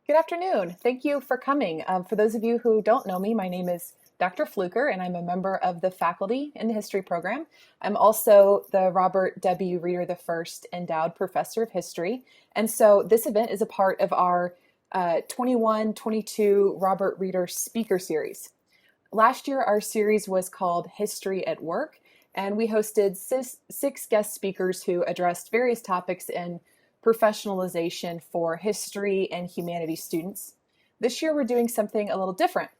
Good afternoon. Thank you for coming. For those of you who don't know me, my name is Dr. Fluker, and I'm a member of the faculty in the history program. I'm also the Robert W. Reeder I Endowed Professor of History. And so this event is a part of our 21-22 Robert Reeder Speaker Series. Last year, our series was called History at Work, and we hosted six guest speakers who addressed various topics in professionalization for history and humanities students. This year, we're doing something a little different.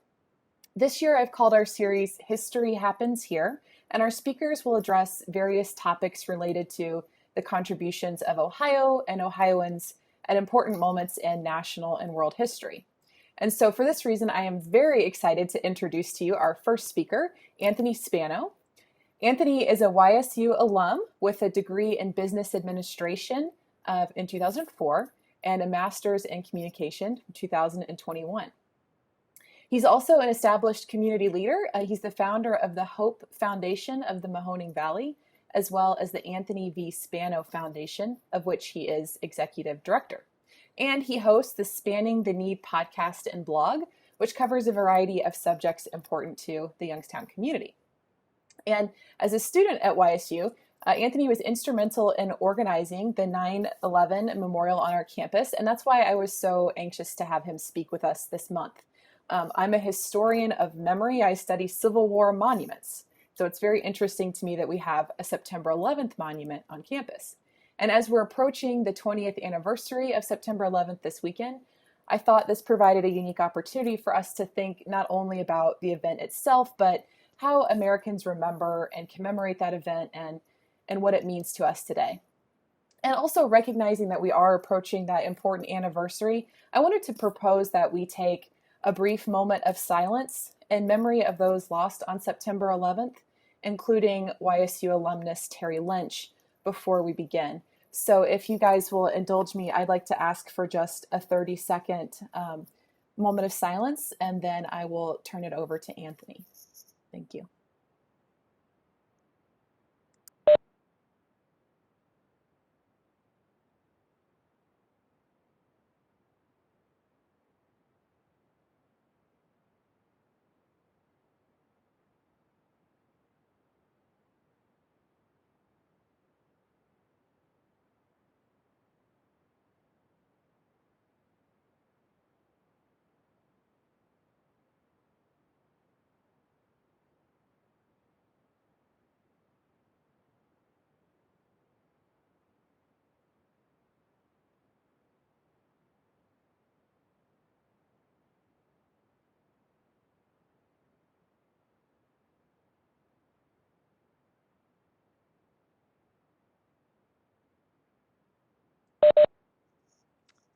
This year, I've called our series History Happens Here, and our speakers will address various topics related to the contributions of Ohio and Ohioans at important moments in national and world history. And so for this reason, I am very excited to introduce to you our first speaker, Anthony Spano. Anthony is a YSU alum with a degree in business administration in 2004 and a master's in communication in 2021. He's also an established community leader. He's the founder of the Hope Foundation of the Mahoning Valley, as well as the Anthony V. Spano Foundation, of which he is executive director. And he hosts the Spanning the Need podcast and blog, which covers a variety of subjects important to the Youngstown community. And as a student at YSU, Anthony was instrumental in organizing the 9/11 memorial on our campus, and that's why I was so anxious to have him speak with us this month. I'm a historian of memory. I study Civil War monuments, so it's very interesting to me that we have a September 11th monument on campus. And as we're approaching the 20th anniversary of September 11th this weekend, I thought this provided a unique opportunity for us to think not only about the event itself, but how Americans remember and commemorate that event and what it means to us today. And also recognizing that we are approaching that important anniversary, I wanted to propose that we take a brief moment of silence in memory of those lost on September 11th, including YSU alumnus Terry Lynch, before we begin. So if you guys will indulge me, I'd like to ask for just a 30-second moment of silence, and then I will turn it over to Anthony. Thank you.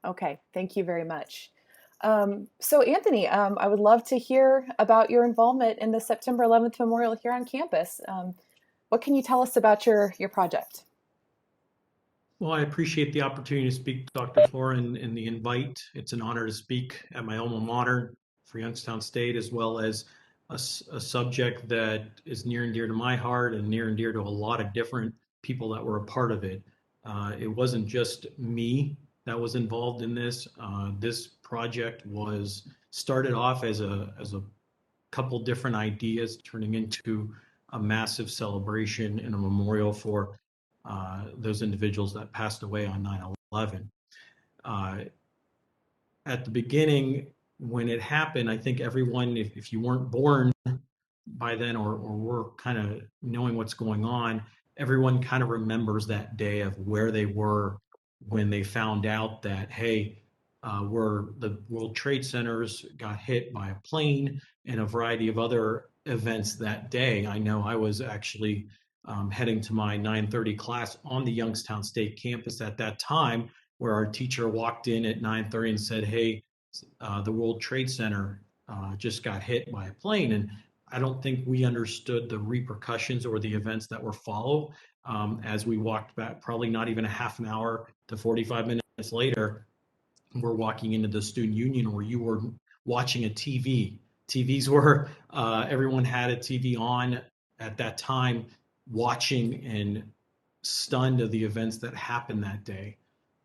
Okay, thank you very much. So Anthony, I would love to hear about your involvement in the September 11th Memorial here on campus. What can you tell us about your project? Well, I appreciate the opportunity to speak, Dr. Flora, and the invite. It's an honor to speak at my alma mater for Youngstown State, as well as a subject that is near and dear to my heart and near and dear to a lot of different people that were a part of it. It wasn't just me that was involved in this. This project was started off as a couple different ideas, turning into a massive celebration and a memorial for those individuals that passed away on 9/11. At the beginning, when it happened, I think everyone, if you weren't born by then or were kind of knowing what's going on, everyone kind of remembers that day of where they were when they found out that, hey, where the World Trade Centers got hit by a plane and a variety of other events that day. I know I was actually heading to my 9:30 class on the Youngstown State campus at that time, where our teacher walked in at 9:30 and said, hey, the World Trade Center just got hit by a plane. And I don't think we understood the repercussions or the events that were followed as we walked back, probably not even a half an hour to 45 minutes later. We're walking into the student union where you were watching a TV. TVs were, everyone had a TV on at that time, watching and stunned of the events that happened that day.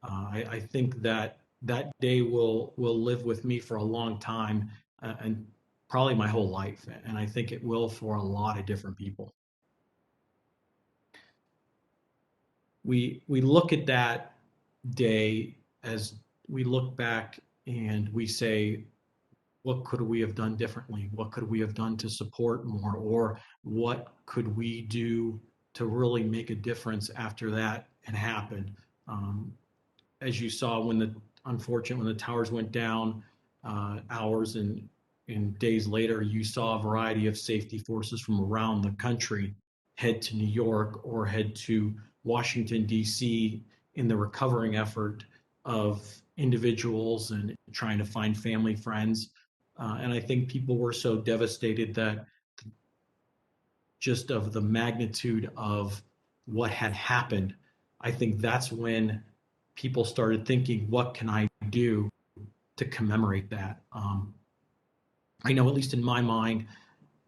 I think that that day will live with me for a long time, and probably my whole life. And I think it will for a lot of different people. We look at that day as we look back and we say, what could we have done differently? What could we have done to support more? Or what could we do to really make a difference after that had happened? As you saw when the towers went down, hours and days later, you saw a variety of safety forces from around the country head to New York or head to Washington, D.C. in the recovering effort of individuals and trying to find family, friends. And I think people were so devastated that just of the magnitude of what had happened, I think that's when people started thinking, what can I do to commemorate that? I know, at least in my mind,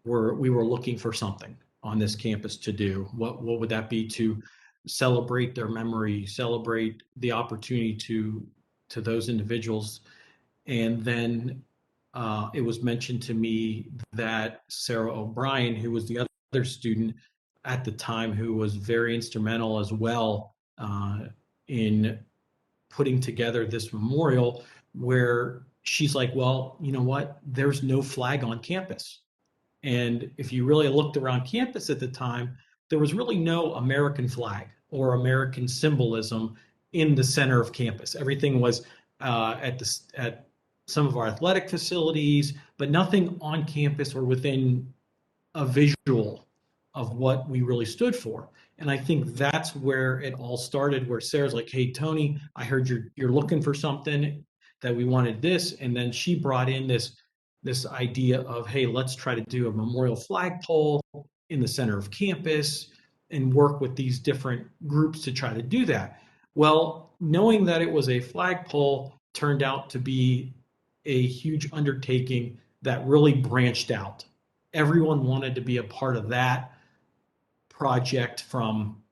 we were looking for something on this campus to do. What would that be? To celebrate their memory, celebrate the opportunity to those individuals. And then it was mentioned to me that Sarah O'Brien, who was the other student at the time, who was very instrumental as well in putting together this memorial, where she's like, well, you know what? There's no flag on campus. And if you really looked around campus at the time, there was really no American flag or American symbolism in the center of campus. Everything was at some of our athletic facilities, but nothing on campus or within a visual of what we really stood for. And I think that's where it all started, where Sarah's like, hey, Tony, I heard you're looking for something, that we wanted this. And then she brought in this idea of, hey, let's try to do a memorial flagpole in the center of campus and work with these different groups to try to do that. Well, knowing that it was a flagpole turned out to be a huge undertaking that really branched out. Everyone wanted to be a part of that project, from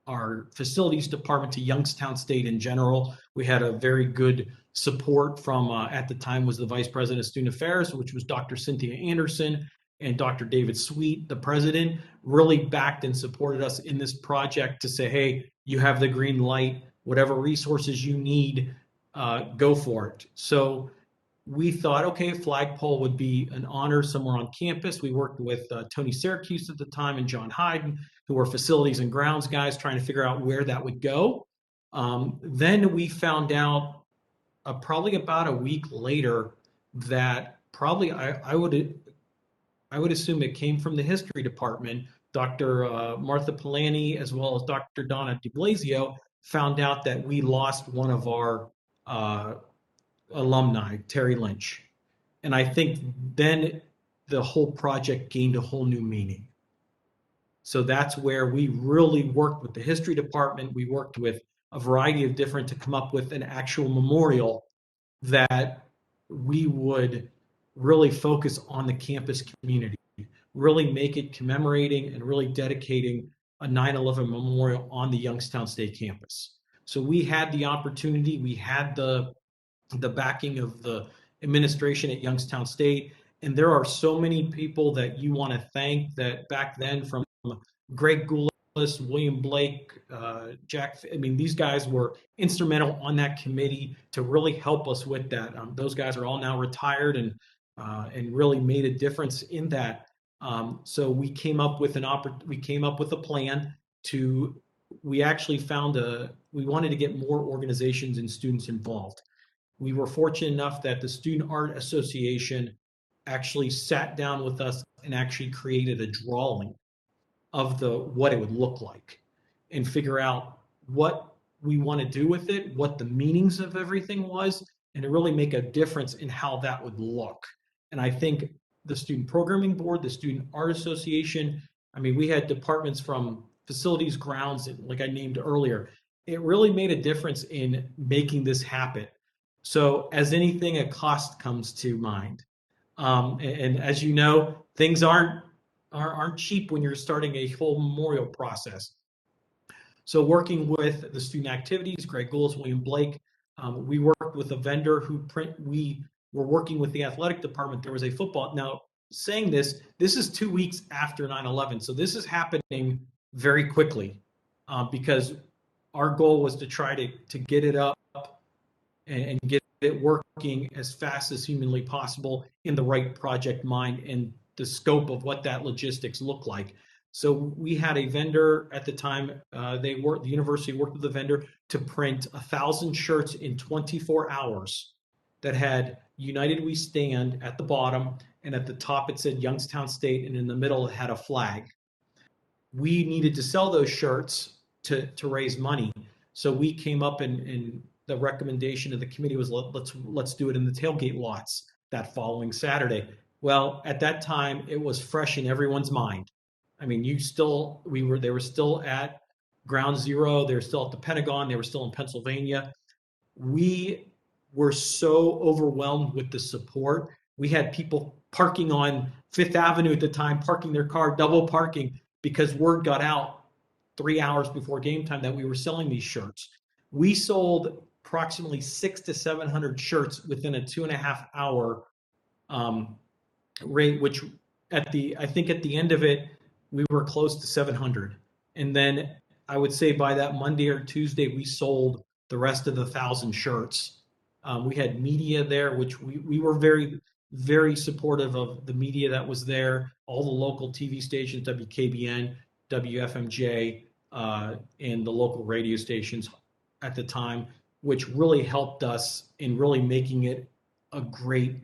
our facilities department to Youngstown State in general. We had a very good support from, at the time, was the Vice President of Student Affairs, which was Dr. Cynthia Anderson, and Dr. David Sweet, the president, really backed and supported us in this project to say, hey, you have the green light, whatever resources you need, go for it. So we thought, okay, flagpole would be an honor somewhere on campus. We worked with Tony Syracuse at the time and John Hyden, who were facilities and grounds guys, trying to figure out where that would go. Then we found out probably about a week later that probably I would assume it came from the history department. Dr. Martha Polani, as well as Dr. Donna DeBlasio, found out that we lost one of our alumni, Terry Lynch. And I think then the whole project gained a whole new meaning. So that's where we really worked with the history department. We worked with a variety of different to come up with an actual memorial that we would really focus on the campus community, really make it commemorating and really dedicating a 9/11 memorial on the Youngstown State campus. So we had the opportunity, we had the backing of the administration at Youngstown State. And there are so many people that you want to thank that back then, from Greg Goulas, William Blake, Jack. I mean, these guys were instrumental on that committee to really help us with that. Those guys are all now retired and really made a difference in that. So we came up with a plan to. We actually we wanted to get more organizations and students involved. We were fortunate enough that the Student Art Association actually sat down with us and actually created a drawing of what it would look like, and figure out what we want to do with it, what the meanings of everything was, and to really make a difference in how that would look. And I think the Student Programming Board, the Student Art Association, I mean, we had departments from facilities, grounds, like I named earlier. It really made a difference in making this happen. So, as anything, a cost comes to mind. And as you know, things aren't cheap when you're starting a whole memorial process. So working with the student activities, Greg Gould's, William Blake, we worked with a vendor we were working with the athletic department. There was a football. Now, saying this is 2 weeks after 9/11. So this is happening very quickly because our goal was to try to get it up and get it working as fast as humanly possible in the right project mind and the scope of what that logistics looked like. So we had a vendor at the time. The university worked with the vendor to print 1,000 shirts in 24 hours that had "United We Stand" at the bottom, and at the top it said Youngstown State, and in the middle it had a flag. We needed to sell those shirts to raise money, so we came up and the recommendation of the committee was let's do it in the tailgate lots that following Saturday. Well, at that time, it was fresh in everyone's mind. I mean, they were still at Ground Zero. They were still at the Pentagon. They were still in Pennsylvania. We were so overwhelmed with the support. We had people parking on Fifth Avenue at the time, parking their car, double parking, because word got out 3 hours before game time that we were selling these shirts. We sold approximately 600 to 700 shirts within a 2.5 hour rate, which I think at the end of it, we were close to 700. And then I would say by that Monday or Tuesday, we sold the rest of the 1,000 shirts. We had media there, which we were very, very supportive of the media that was there, all the local TV stations, WKBN, WFMJ, and the local radio stations at the time, which really helped us in really making it a great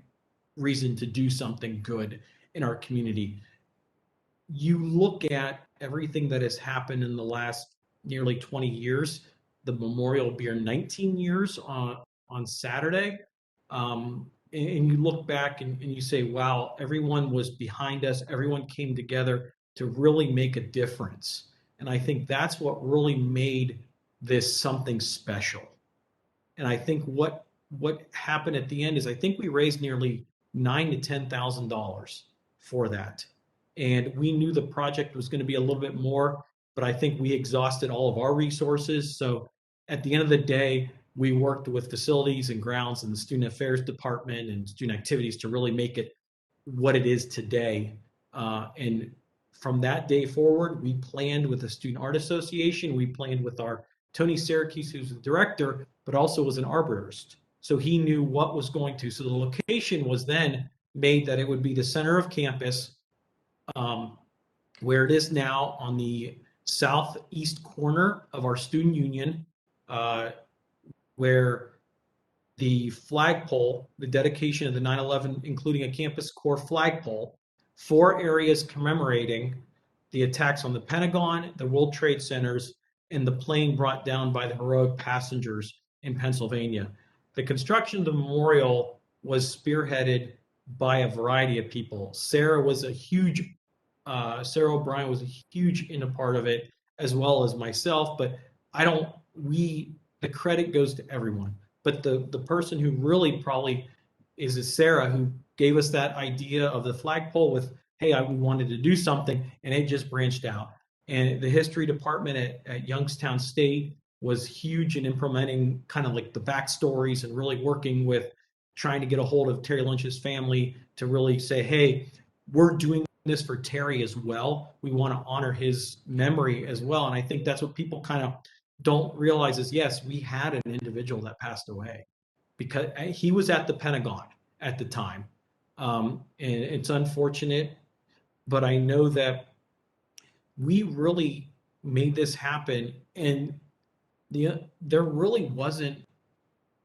reason to do something good in our community. You look at everything that has happened in the last nearly 20 years. The memorial will be 19 years on Saturday. And you look back and you say, wow, everyone was behind us. Everyone came together to really make a difference. And I think that's what really made this something special. And I think what happened at the end is I think we raised nearly $9,000 to $10,000 for that. And we knew the project was going to be a little bit more, but I think we exhausted all of our resources. So at the end of the day, we worked with facilities and grounds and the student affairs department and student activities to really make it what it is today. And from that day forward, we planned with the Student Art Association. We planned with our Tony Syracuse, who's the director, but also was an arborist. So he knew what was going to. So the location was then made that it would be the center of campus, where it is now on the southeast corner of our student union, where the flagpole, the dedication of the 9/11, including a campus core flagpole, 4 areas commemorating the attacks on the Pentagon, the World Trade Centers, and the plane brought down by the heroic passengers in Pennsylvania. The construction of the memorial was spearheaded by a variety of people. Sarah O'Brien was a huge in a part of it, as well as myself, but the credit goes to everyone. But the person who really probably is Sarah, who gave us that idea of the flagpole with, hey, we wanted to do something, and it just branched out. And the history department at Youngstown State was huge in implementing kind of like the backstories and really working with trying to get a hold of Terry Lynch's family to really say, hey, we're doing this for Terry as well. We want to honor his memory as well. And I think that's what people kind of don't realize is, yes, we had an individual that passed away because he was at the Pentagon at the time. And it's unfortunate, but I know that we really made this happen, and there really wasn't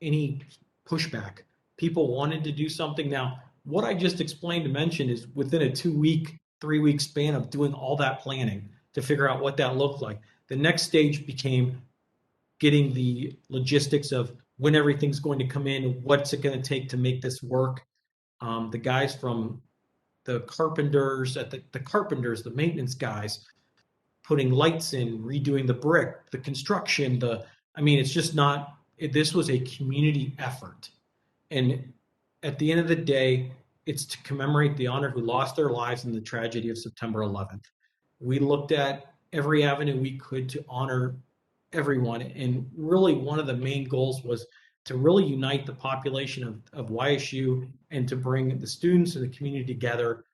any pushback. People wanted to do something. Now, what I just explained to mention is within a 2-week, 3-week span of doing all that planning to figure out what that looked like. The next stage became getting the logistics of when everything's going to come in, what's it going to take to make this work. The guys from the carpenters, the maintenance guys, putting lights in, redoing the brick, the construction, it's just not, this was a community effort. And at the end of the day, it's to commemorate the honor who lost their lives in the tragedy of September 11th. We looked at every avenue we could to honor everyone. And really, one of the main goals was to really unite the population of YSU and to bring the students and the community together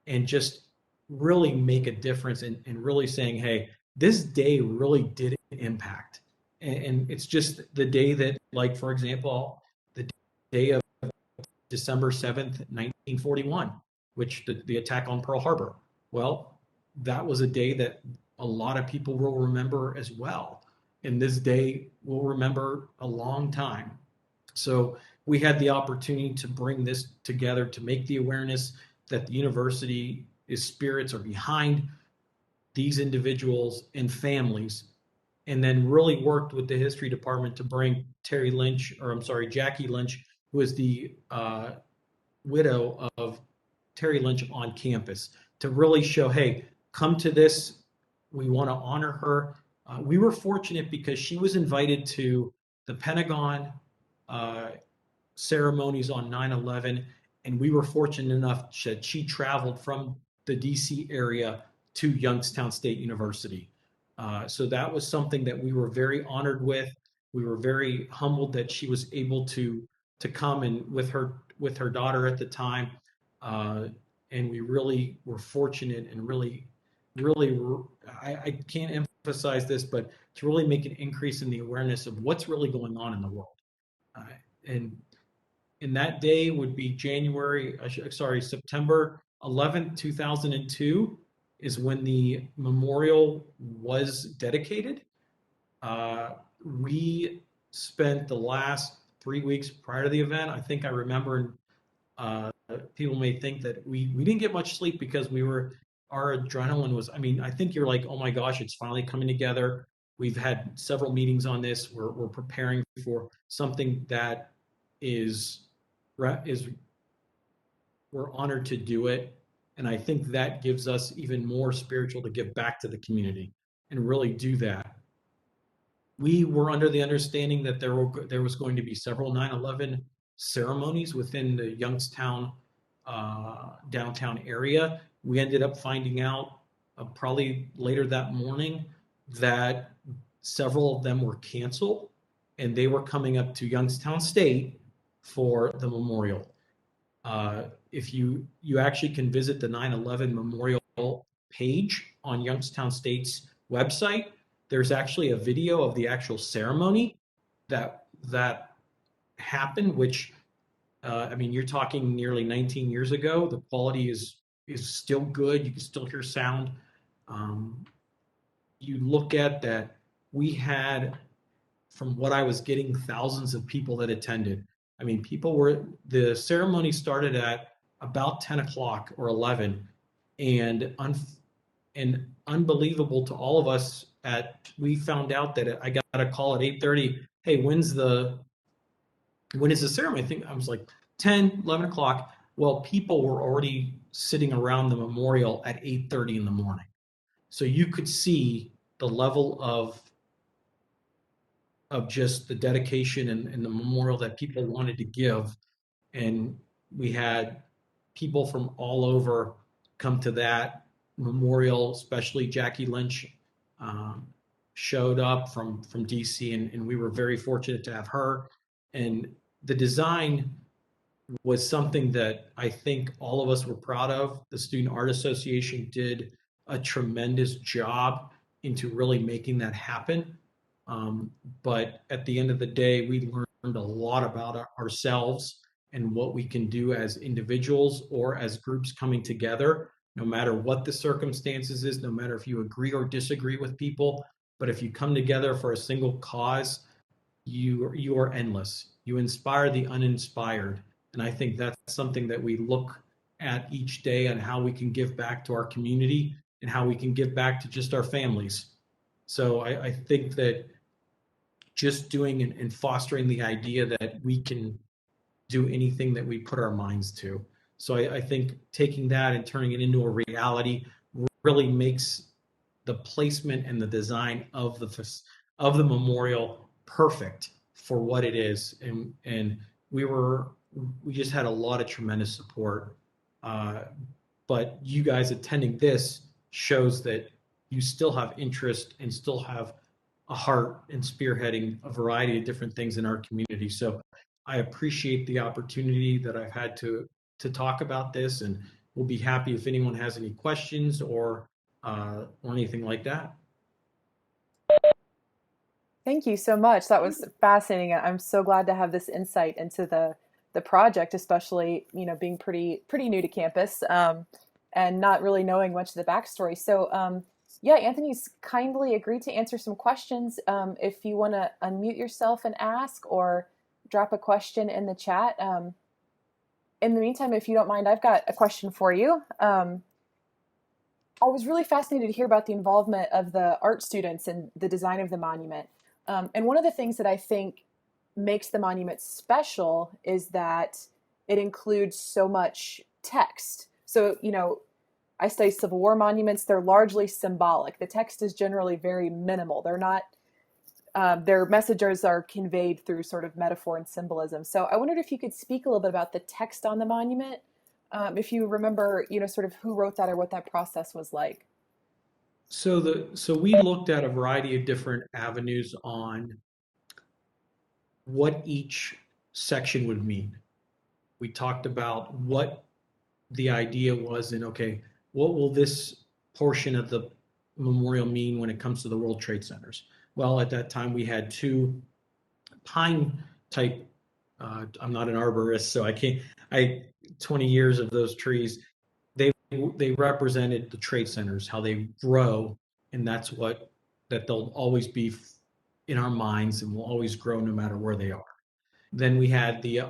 and just really make a difference and really saying, hey, this day really did impact. And it's just the day that, like, for example, the day of December 7th, 1941, which the attack on Pearl Harbor. Well, that was a day that a lot of people will remember as well. And this day will remember a long time. So we had the opportunity to bring this together to make the awareness that the university is spirits are behind these individuals and families, and then really worked with the history department to bring Terry Lynch, or I'm sorry, Jackie Lynch, who is the widow of Terry Lynch, on campus to really show, hey, come to this. We want to honor her. We were fortunate because she was invited to the Pentagon uh, ceremonies on 9/11, and we were fortunate enough that she traveled from the DC area to Youngstown State University. So that was something that we were very honored with. We were very humbled that she was able to come and with her daughter at the time, uh, and we really were fortunate and really I can't emphasize this, but to really make an increase in the awareness of what's really going on in the world. Uh, and that day would be September 11th, 2002 is when the memorial was dedicated. We spent the last 3 weeks prior to the event. I think I remember, uh, people may think that we didn't get much sleep because our adrenaline was, I mean, I think you're like, oh my gosh, it's finally coming together. We've had several meetings on this. We're preparing for something that is is we're honored to do it. And I think that gives us even more spiritual to give back to the community and really do that. We were under the understanding that there was going to be several 9/11 ceremonies within the Youngstown downtown area. We ended up finding out probably later that morning that several of them were canceled and they were coming up to Youngstown State for the memorial. If you actually can visit the 9/11 memorial page on Youngstown State's website, there's actually a video of the actual ceremony that happened, which, I mean, you're talking nearly 19 years ago. The quality is still good. You can still hear sound. Um, you look at that, we had, from what I was getting, thousands of people that attended. I mean, the ceremony started at about 10 o'clock or 11, and unbelievable to all of us, we found out that I got a call at 8:30. Hey, when is the ceremony? I think I was like 10, 11 o'clock. Well, people were already sitting around the memorial at 8:30 in the morning. So you could see the level of just the dedication and the memorial that people wanted to give. And we had people from all over come to that memorial, especially Jackie Lynch um, showed up from DC, and we were very fortunate to have her. And the design was something that I think all of us were proud of. The Student Art Association did a tremendous job into really making that happen. But at the end of the day, we learned a lot about ourselves and what we can do as individuals or as groups coming together, no matter what the circumstances is, no matter if you agree or disagree with people. But if you come together for a single cause, you are endless. You inspire the uninspired. And I think that's something that we look at each day on how we can give back to our community and how we can give back to just our families. So I think that just doing and fostering the idea that we can do anything that we put our minds to. So I think taking that and turning it into a reality really makes the placement and the design of the memorial perfect for what it is. And we just had a lot of tremendous support. But you guys attending this shows that you still have interest and still have a heart in spearheading a variety of different things in our community. So I appreciate the opportunity that I've had to talk about this, and we'll be happy if anyone has any questions or anything like that. Thank you so much. That was fascinating. I'm so glad to have this insight into the project, especially being pretty new to campus, and not really knowing much of the backstory. So yeah, Anthony's kindly agreed to answer some questions. If you want to unmute yourself and ask, or drop a question in the chat. In the meantime, if you don't mind, I've got a question for you. I was really fascinated to hear about the involvement of the art students in the design of the monument. And one of the things that I think makes the monument special is that it includes so much text. So, I study Civil War monuments. They're largely symbolic. The text is generally very minimal. They're not, their messages are conveyed through sort of metaphor and symbolism. So I wondered if you could speak a little bit about the text on the monument, if you remember, sort of who wrote that or what that process was like. So we looked at a variety of different avenues on what each section would mean. We talked about what the idea was, and okay, what will this portion of the memorial mean when it comes to the World Trade Centers? Well, at that time we had two pine type. I'm not an arborist, so I can't. 20 years of those trees, they represented the trade centers, how they grow, and that they'll always be in our minds and will always grow no matter where they are. Then we had the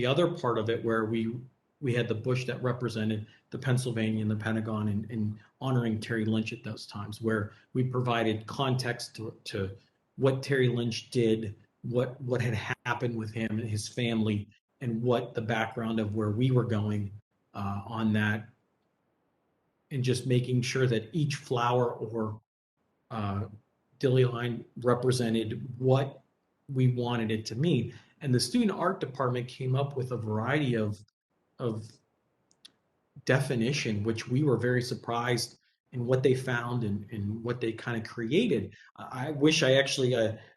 other part of it where we had the bush that represented the Pennsylvania and the Pentagon, and honoring Terry Lynch at those times, where we provided context to what Terry Lynch did, what had happened with him and his family, and what the background of where we were going on that, and just making sure that each flower or dilly line represented what we wanted it to mean. And the student art department came up with a variety of definition, which we were very surprised in what they found and what they kind of created. I wish I actually,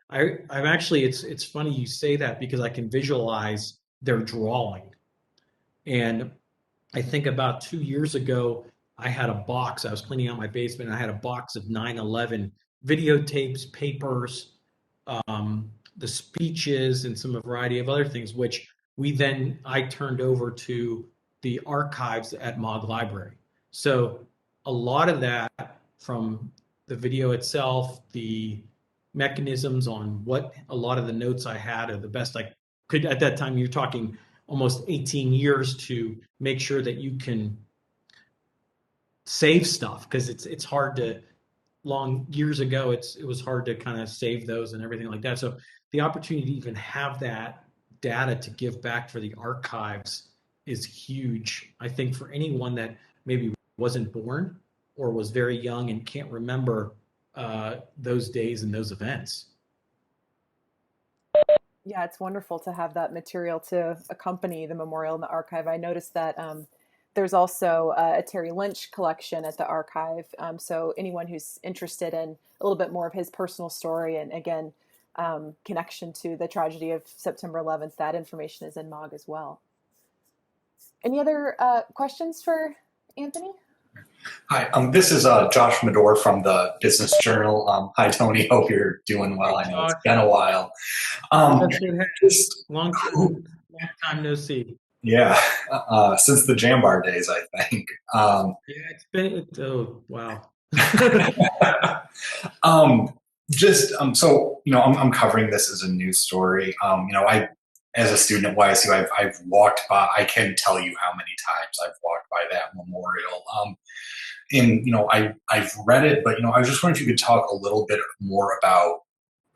I'm actually, it's funny you say that, because I can visualize their drawing. And I think about 2 years ago, I had a box. I was cleaning out my basement, and I had a box of 9/11 videotapes, papers, the speeches, and some a variety of other things, which I turned over to the archives at Mogg Library. So a lot of that, from the video itself, the mechanisms on what a lot of the notes I had are the best I could at that time. You're talking almost 18 years to make sure that you can save stuff, because it's hard to long years ago it was hard to kind of save those and everything like that. So the opportunity to even have that data to give back for the archives is huge, I think, for anyone that maybe wasn't born or was very young and can't remember those days and those events. Yeah, it's wonderful to have that material to accompany the memorial in the archive. I noticed that there's also a Terry Lynch collection at the archive. So anyone who's interested in a little bit more of his personal story, and again, connection to the tragedy of September 11th, that information is in Mogg as well. Any other questions for Anthony? Hi, this is Josh Medor from the Business Journal. Hi, Tony. Hope you're doing well. I know it's been a while. Just long time no see. Yeah, since the Jambar days, I think. Yeah, it's been. Oh, wow. So I'm covering this as a news story. I, as a student at YSU, I've walked by. I can tell you how many times I've walked by that memorial. And I've read it, but I was just wondering if you could talk a little bit more about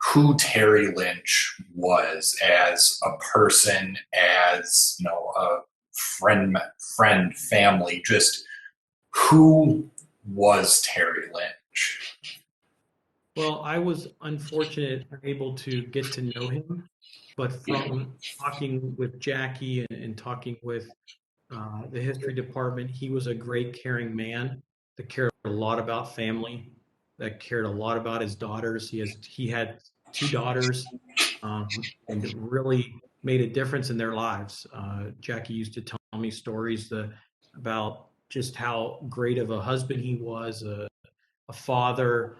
who Terry Lynch was as a person, as a family. Just who was Terry Lynch? Well, I was unfortunate, unable to get to know him, but from talking with Jackie and talking with the history department, he was a great, caring man that cared a lot about family, that cared a lot about his daughters. He had two daughters, and it really made a difference in their lives. Jackie used to tell me stories about just how great of a husband he was, a father,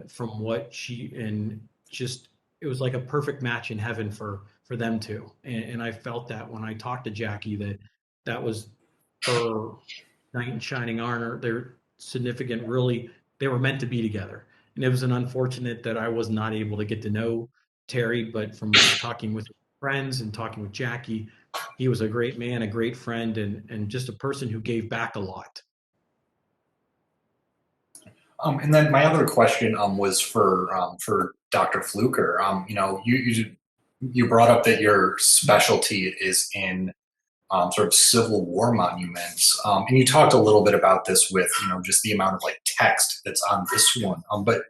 from what she, and just it was like a perfect match in heaven for them two. And I felt that when I talked to Jackie, that was her knight in shining armor. They're significant, really, they were meant to be together. And it was an unfortunate that I was not able to get to know Terry, but from talking with friends and talking with Jackie, he was a great man, a great friend, and just a person who gave back a lot. And then my other question was for Dr. Fluker. You brought up that your specialty is in sort of Civil War monuments, and you talked a little bit about this with just the amount of like text that's on this one. But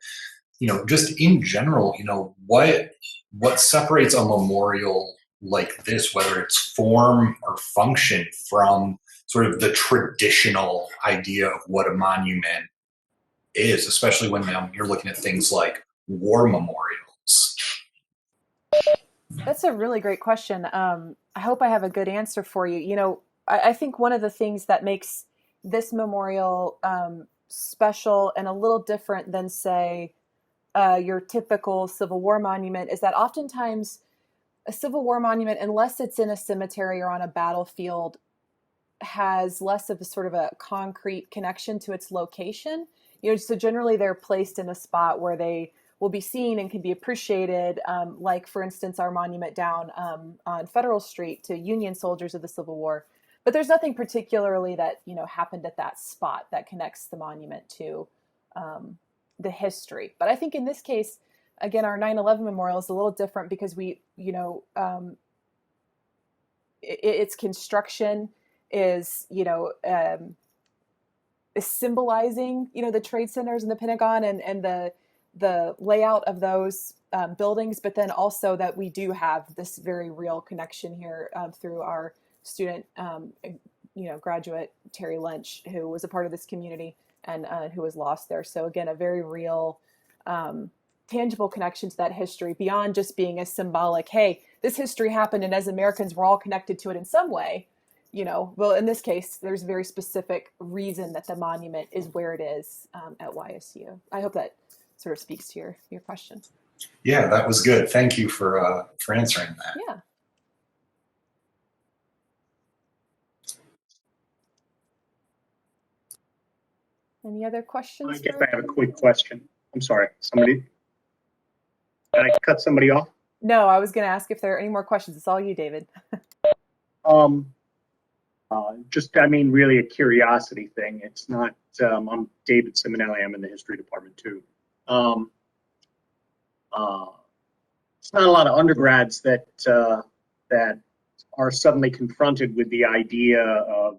just in general, what separates a memorial like this, whether it's form or function, from sort of the traditional idea of what a monument is, especially when you're looking at things like war memorials? That's a really great question. I hope I have a good answer for you. I think one of the things that makes this memorial special and a little different than, say, your typical Civil War monument is that oftentimes a Civil War monument, unless it's in a cemetery or on a battlefield, has less of a sort of a concrete connection to its location. So generally they're placed in a spot where they will be seen and can be appreciated. Like, for instance, our monument down on Federal Street to Union soldiers of the Civil War. But there's nothing particularly that, happened at that spot that connects the monument to the history. But I think in this case, again, our 9/11 memorial is a little different because its construction is, is symbolizing, the trade centers and the Pentagon and the layout of those buildings, but then also that we do have this very real connection here through our student, graduate Terry Lynch, who was a part of this community and who was lost there. So again, a very real, tangible connection to that history beyond just being a symbolic, hey, this history happened, and as Americans, we're all connected to it in some way. Well, in this case, there's a very specific reason that the monument is where it is at YSU. I hope that sort of speaks to your question. Yeah, that was good. Thank you for answering that. Yeah. Any other questions? I guess I have a quick question. I'm sorry. Did I cut somebody off? No, I was going to ask if there are any more questions. It's all you, David. Really a curiosity thing. It's not, I'm David Simonelli. I'm in the history department too. It's not a lot of undergrads that are suddenly confronted with the idea of,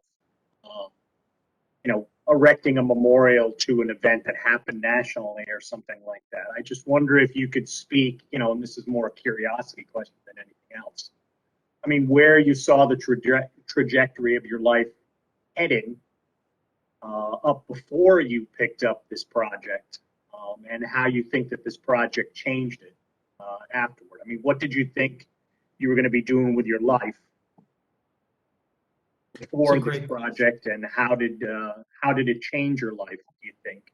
erecting a memorial to an event that happened nationally or something like that. I just wonder if you could speak, and this is more a curiosity question than anything else. I mean, where you saw the trajectory of your life heading up before you picked up this project, and how you think that this project changed it afterward. I mean, what did you think you were going to be doing with your life before this project, and how did it change your life, do you think?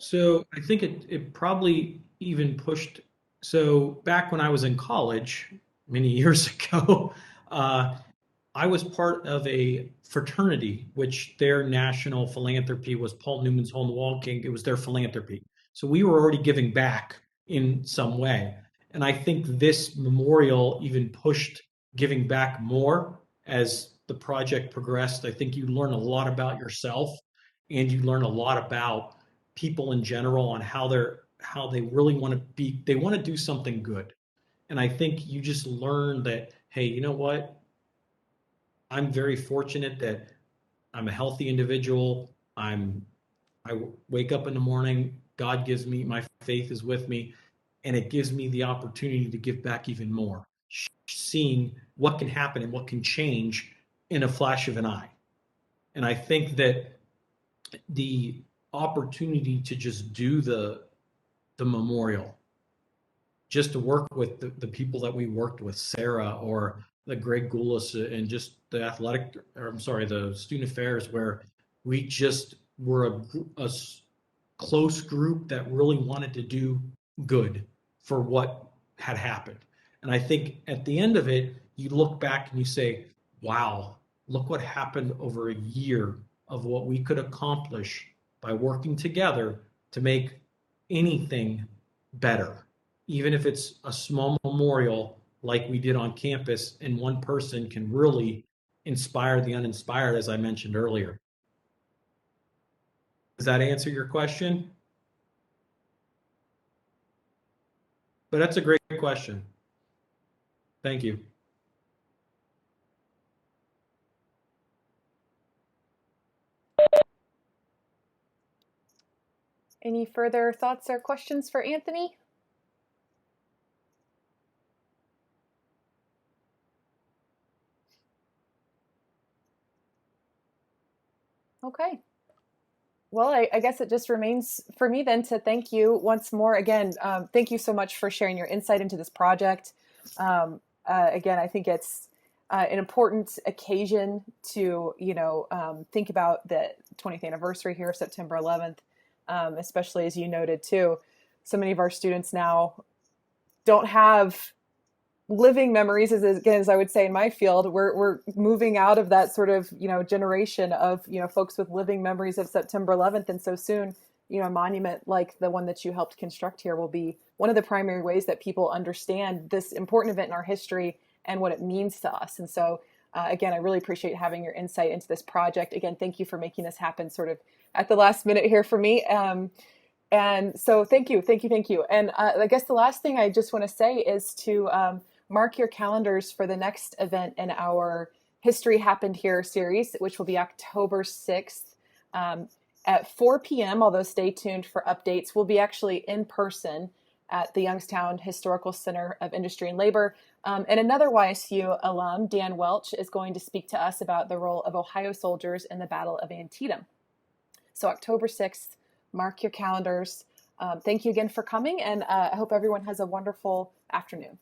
So I think it probably even pushed. So back when I was in college, many years ago, I was part of a fraternity, which their national philanthropy was Paul Newman's Hole in the Wall King. It was their philanthropy. So we were already giving back in some way. And I think this memorial even pushed giving back more as the project progressed. I think you learn a lot about yourself, and you learn a lot about people in general on how they really want to be, they want to do something good. And I think you just learn that, hey, you know what? I'm very fortunate that I'm a healthy individual. I wake up in the morning, God gives me, my faith is with me, and it gives me the opportunity to give back even more, seeing what can happen and what can change in a flash of an eye. And I think that the opportunity to just do the memorial, just to work with the people that we worked with, Sarah or the Greg Goulas, and just the the student affairs, where we just were a close group that really wanted to do good for what had happened. And I think at the end of it, you look back and you say, wow, look what happened over a year of what we could accomplish by working together to make anything better. Even if it's a small memorial like we did on campus, and one person can really inspire the uninspired, as I mentioned earlier. Does that answer your question? But that's a great question. Thank you. Any further thoughts or questions for Anthony? Okay. Well, I guess it just remains for me then to thank you once more. Again, thank you so much for sharing your insight into this project. Again, I think it's an important occasion to, think about the 20th anniversary here of September 11th, especially as you noted too. So many of our students now don't have living memories, as I would say in my field. We're moving out of that sort of generation of folks with living memories of September 11th, and so soon a monument like the one that you helped construct here will be one of the primary ways that people understand this important event in our history and what it means to us. And so again, I really appreciate having your insight into this project. Again, thank you for making this happen sort of at the last minute here for me. And so thank you. And I guess the last thing I just want to say is to mark your calendars for the next event in our History Happened Here series, which will be October 6th at 4 p.m., although stay tuned for updates. We'll be actually in person at the Youngstown Historical Center of Industry and Labor. And another YSU alum, Dan Welch, is going to speak to us about the role of Ohio soldiers in the Battle of Antietam. So October 6th, mark your calendars. Thank you again for coming, and I hope everyone has a wonderful afternoon.